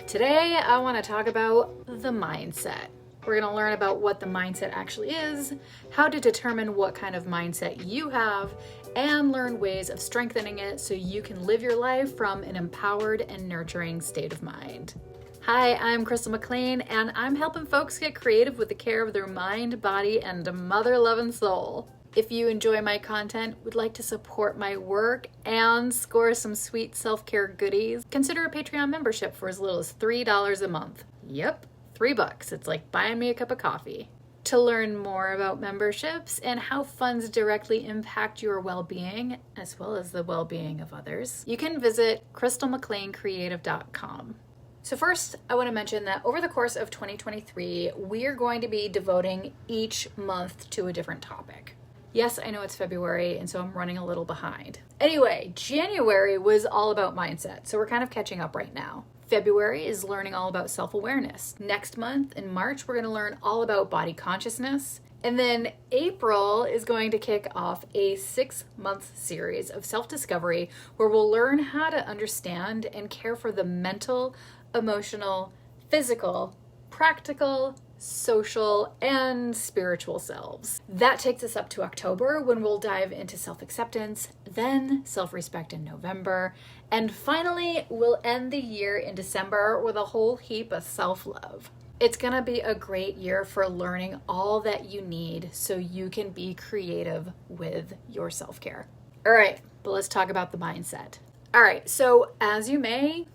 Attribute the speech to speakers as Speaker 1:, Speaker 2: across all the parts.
Speaker 1: Today, I want to talk about the mindset. We're going to learn about what the mindset actually is, how to determine what kind of mindset you have, and learn ways of strengthening it so you can live your life from an empowered and nurturing state of mind. Hi, I'm Crystal McLean, and I'm helping folks get creative with the care of their mind, body, and mother-loving soul. If you enjoy my content, would like to support my work, and score some sweet self-care goodies, consider a Patreon membership for as little as $3 a month. Yep, $3. It's like buying me a cup of coffee. To learn more about memberships and how funds directly impact your well-being, as well as the well-being of others, you can visit crystalmcleancreative.com. So first, I want to mention that over the course of 2023, we are going to be devoting each month to a different topic. Yes, I know it's February, and so I'm running a little behind. Anyway, January was all about mindset, so we're kind of catching up right now. February is learning all about self-awareness. Next month, in March, we're going to learn all about body consciousness. And then April is going to kick off a 6-month series of self-discovery where we'll learn how to understand and care for the mental, emotional, physical, practical, social, and spiritual selves. That takes us up to October when we'll dive into self-acceptance, then self-respect in November, and finally we'll end the year in December with a whole heap of self-love. It's gonna be a great year for learning all that you need so you can be creative with your self-care. All right, but let's talk about the mindset. All right, so as you may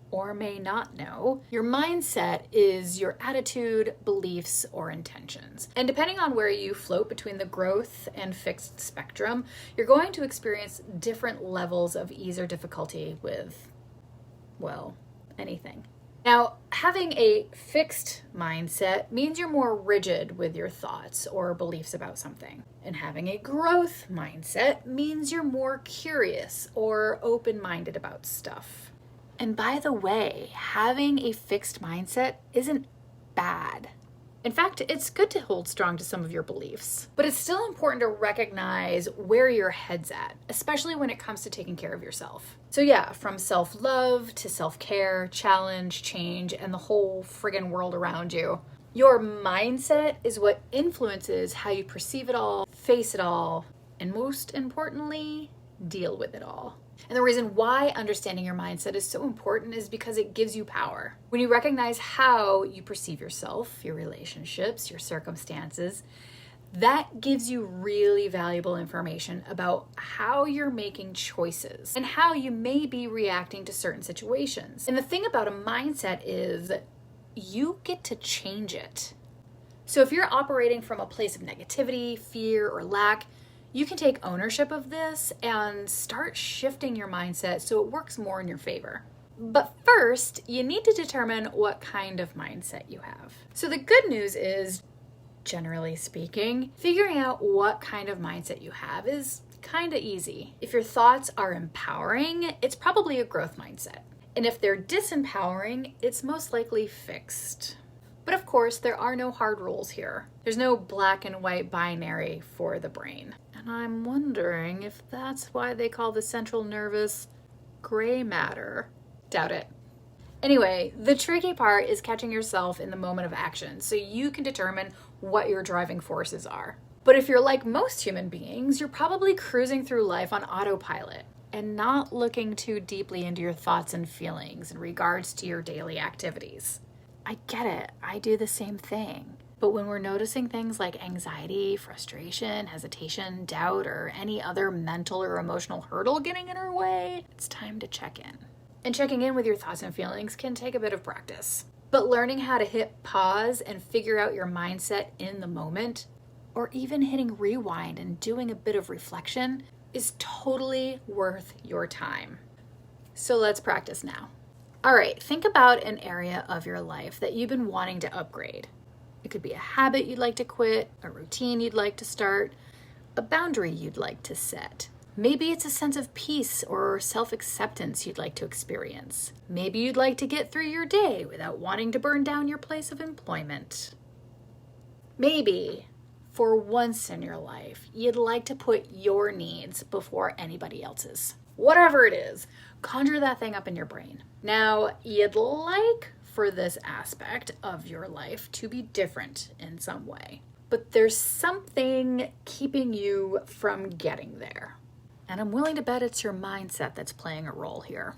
Speaker 1: or may not know, your mindset is your attitude, beliefs, or intentions. And depending on where you float between the growth and fixed spectrum, you're going to experience different levels of ease or difficulty with, well, anything. Now, having a fixed mindset means you're more rigid with your thoughts or beliefs about something. And having a growth mindset means you're more curious or open-minded about stuff. And by the way, having a fixed mindset isn't bad. In fact, it's good to hold strong to some of your beliefs. But it's still important to recognize where your head's at, especially when it comes to taking care of yourself. So yeah, from self-love to self-care, challenge, change, and the whole friggin' world around you. Your mindset is what influences how you perceive it all, face it all, and most importantly, deal with it all. And the reason why understanding your mindset is so important is because it gives you power. When you recognize how you perceive yourself, your relationships, your circumstances, that gives you really valuable information about how you're making choices and how you may be reacting to certain situations. And the thing about a mindset is you get to change it. So if you're operating from a place of negativity, fear, or lack, you can take ownership of this and start shifting your mindset so it works more in your favor. But first, you need to determine what kind of mindset you have. So the good news is, generally speaking, figuring out what kind of mindset you have is kind of easy. If your thoughts are empowering, it's probably a growth mindset. And if they're disempowering, it's most likely fixed. But of course, there are no hard rules here. There's no black and white binary for the brain. And I'm wondering if that's why they call the central nervous gray matter. Doubt it. Anyway, the tricky part is catching yourself in the moment of action so you can determine what your driving forces are. But if you're like most human beings, you're probably cruising through life on autopilot and not looking too deeply into your thoughts and feelings in regards to your daily activities. I get it. I do the same thing. But when we're noticing things like anxiety, frustration, hesitation, doubt, or any other mental or emotional hurdle getting in our way, it's time to check in. And checking in with your thoughts and feelings can take a bit of practice. But learning how to hit pause and figure out your mindset in the moment, or even hitting rewind and doing a bit of reflection, is totally worth your time. So let's practice now. All right, think about an area of your life that you've been wanting to upgrade. It could be a habit you'd like to quit, a routine you'd like to start, a boundary you'd like to set. Maybe it's a sense of peace or self-acceptance you'd like to experience. Maybe you'd like to get through your day without wanting to burn down your place of employment. Maybe, for once in your life, you'd like to put your needs before anybody else's. whatever it is, conjure that thing up in your brain. Now, you'd like for this aspect of your life to be different in some way, but there's something keeping you from getting there. And I'm willing to bet it's your mindset that's playing a role here.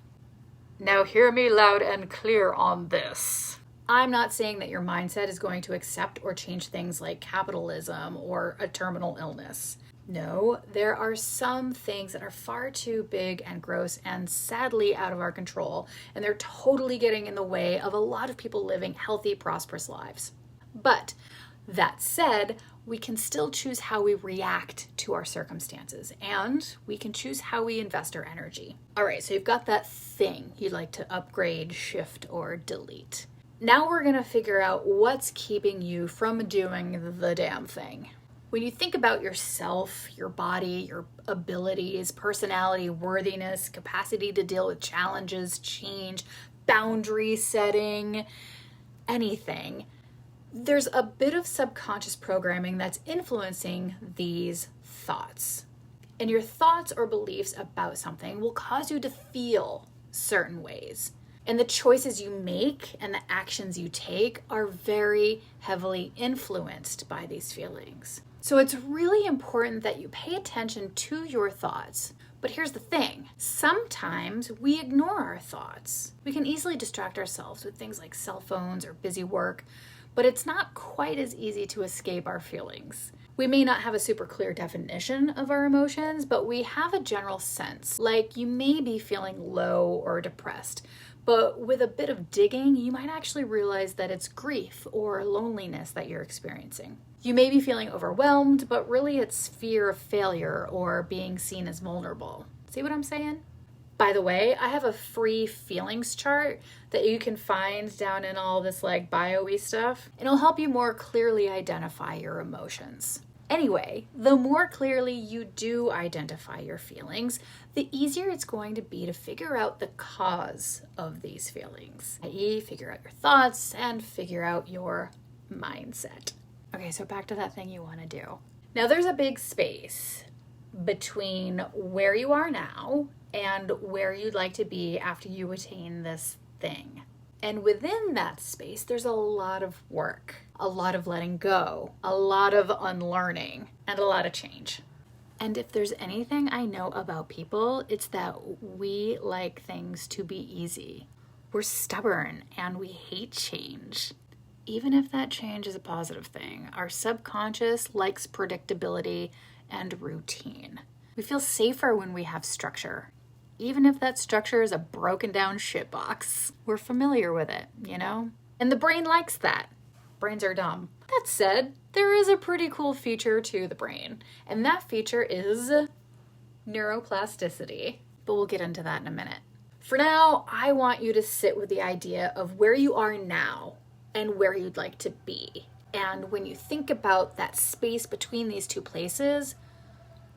Speaker 1: Now, hear me loud and clear on this. I'm not saying that your mindset is going to accept or change things like capitalism or a terminal illness. No, there are some things that are far too big and gross and sadly out of our control, and they're totally getting in the way of a lot of people living healthy, prosperous lives. But that said, we can still choose how we react to our circumstances, and we can choose how we invest our energy. All right, so you've got that thing you'd like to upgrade, shift, or delete. Now we're gonna figure out what's keeping you from doing the damn thing. When you think about yourself, your body, your abilities, personality, worthiness, capacity to deal with challenges, change, boundary setting, anything, there's a bit of subconscious programming that's influencing these thoughts. And your thoughts or beliefs about something will cause you to feel certain ways. And the choices you make and the actions you take are very heavily influenced by these feelings. So it's really important that you pay attention to your thoughts. But here's the thing. Sometimes we ignore our thoughts. We can easily distract ourselves with things like cell phones or busy work, but it's not quite as easy to escape our feelings. We may not have a super clear definition of our emotions, but we have a general sense, like you may be feeling low or depressed. But with a bit of digging, you might actually realize that it's grief or loneliness that you're experiencing. You may be feeling overwhelmed, but really it's fear of failure or being seen as vulnerable. See what I'm saying? By the way, I have a free feelings chart that you can find down in all this like bio-y stuff, and it'll help you more clearly identify your emotions. Anyway, the more clearly you do identify your feelings, the easier it's going to be to figure out the cause of these feelings, i.e., figure out your thoughts and figure out your mindset. Okay, so back to that thing you want to do. Now, there's a big space between where you are now and where you'd like to be after you attain this thing. And within that space, there's a lot of work, a lot of letting go, a lot of unlearning, and a lot of change. And if there's anything I know about people, it's that we like things to be easy. We're stubborn and we hate change. Even if that change is a positive thing, our subconscious likes predictability and routine. We feel safer when we have structure. Even if that structure is a broken down shitbox, we're familiar with it, you know? And the brain likes that. Brains are dumb. That said, there is a pretty cool feature to the brain, and that feature is neuroplasticity. But we'll get into that in a minute. For now, I want you to sit with the idea of where you are now and where you'd like to be. And when you think about that space between these two places,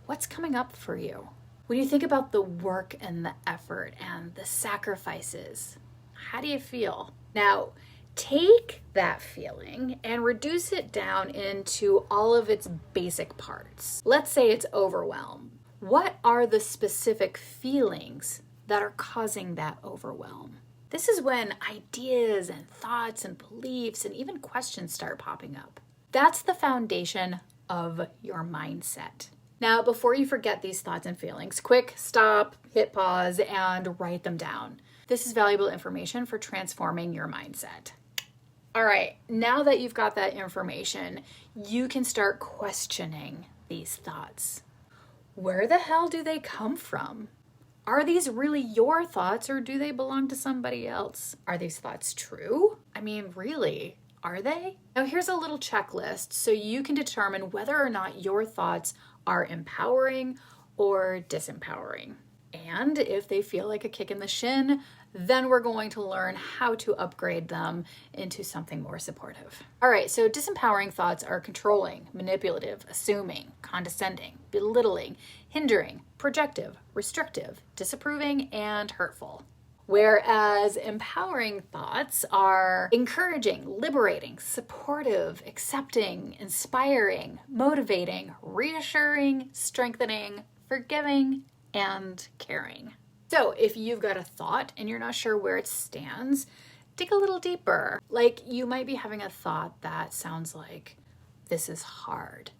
Speaker 1: what's coming up for you? When you think about the work and the effort and the sacrifices, how do you feel? Now, take that feeling and reduce it down into all of its basic parts. Let's say it's overwhelm. What are the specific feelings that are causing that overwhelm? This is when ideas and thoughts and beliefs and even questions start popping up. That's the foundation of your mindset. Now, before you forget these thoughts and feelings, quick stop, hit pause, and write them down. This is valuable information for transforming your mindset. All right, now that you've got that information, you can start questioning these thoughts. Where the hell do they come from? Are these really your thoughts or do they belong to somebody else? Are these thoughts true? I mean, really, are they? Now here's a little checklist so you can determine whether or not your thoughts are empowering or disempowering. And if they feel like a kick in the shin, then we're going to learn how to upgrade them into something more supportive. All right, so disempowering thoughts are controlling, manipulative, assuming, condescending, belittling, hindering, projective, restrictive, disapproving, and hurtful. Whereas empowering thoughts are encouraging, liberating, supportive, accepting, inspiring, motivating, reassuring, strengthening, forgiving, and caring. So if you've got a thought and you're not sure where it stands, dig a little deeper. Like you might be having a thought that sounds like, this is hard.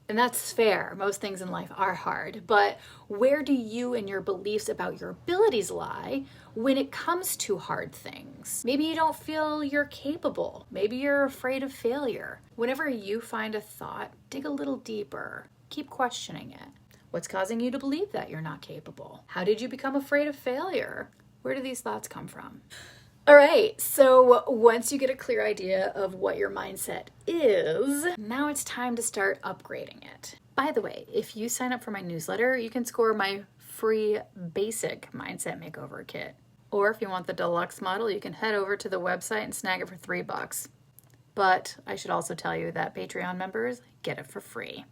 Speaker 1: And that's fair. Most things in life are hard. But where do you and your beliefs about your abilities lie when it comes to hard things? Maybe you don't feel you're capable. Maybe you're afraid of failure. Whenever you find a thought, dig a little deeper. Keep questioning it. What's causing you to believe that you're not capable? How did you become afraid of failure? Where do these thoughts come from? All right, so once you get a clear idea of what your mindset is, now it's time to start upgrading it. By the way, if you sign up for my newsletter, you can score my free basic mindset makeover kit. Or if you want the deluxe model, you can head over to the website and snag it for $3. But I should also tell you that Patreon members get it for free.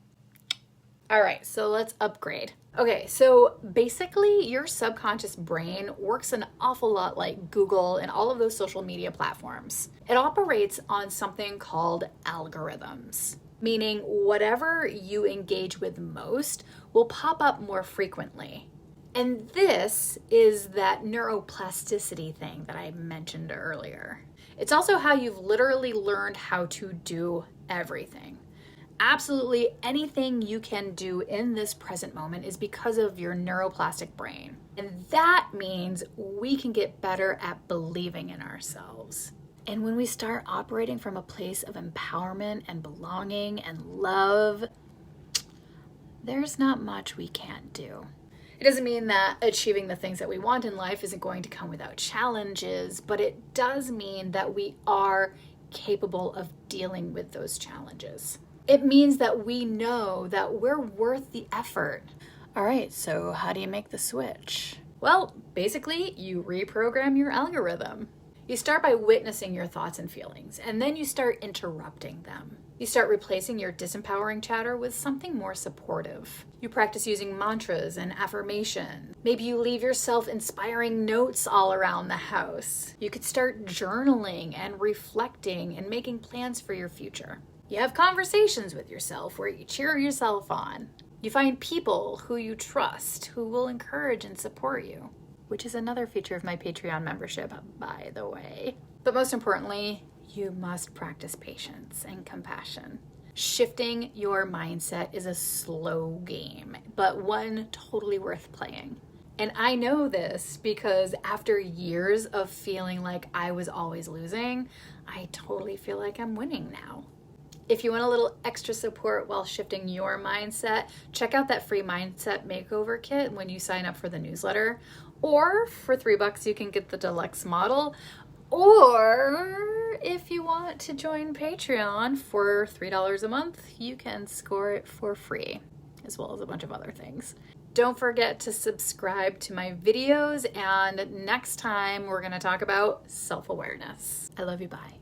Speaker 1: All right, so let's upgrade. Okay, so basically your subconscious brain works an awful lot like Google and all of those social media platforms. It operates on something called algorithms, meaning whatever you engage with most will pop up more frequently. And this is that neuroplasticity thing that I mentioned earlier. It's also how you've literally learned how to do everything. Absolutely anything you can do in this present moment is because of your neuroplastic brain. And that means we can get better at believing in ourselves. And when we start operating from a place of empowerment and belonging and love, there's not much we can't do. It doesn't mean that achieving the things that we want in life isn't going to come without challenges, but it does mean that we are capable of dealing with those challenges. It means that we know that we're worth the effort. All right, so how do you make the switch? Well, basically, you reprogram your algorithm. You start by witnessing your thoughts and feelings, and then you start interrupting them. You start replacing your disempowering chatter with something more supportive. You practice using mantras and affirmation. Maybe you leave yourself inspiring notes all around the house. You could start journaling and reflecting and making plans for your future. You have conversations with yourself where you cheer yourself on. You find people who you trust, who will encourage and support you, which is another feature of my Patreon membership, by the way. But most importantly, you must practice patience and compassion. Shifting your mindset is a slow game, but one totally worth playing. And I know this because after years of feeling like I was always losing, I totally feel like I'm winning now. If you want a little extra support while shifting your mindset, check out that free mindset makeover kit when you sign up for the newsletter. Or for $3, you can get the deluxe model. Or if you want to join Patreon for $3 a month, you can score it for free, as well as a bunch of other things. Don't forget to subscribe to my videos, and next time we're going to talk about self-awareness. I love you, bye.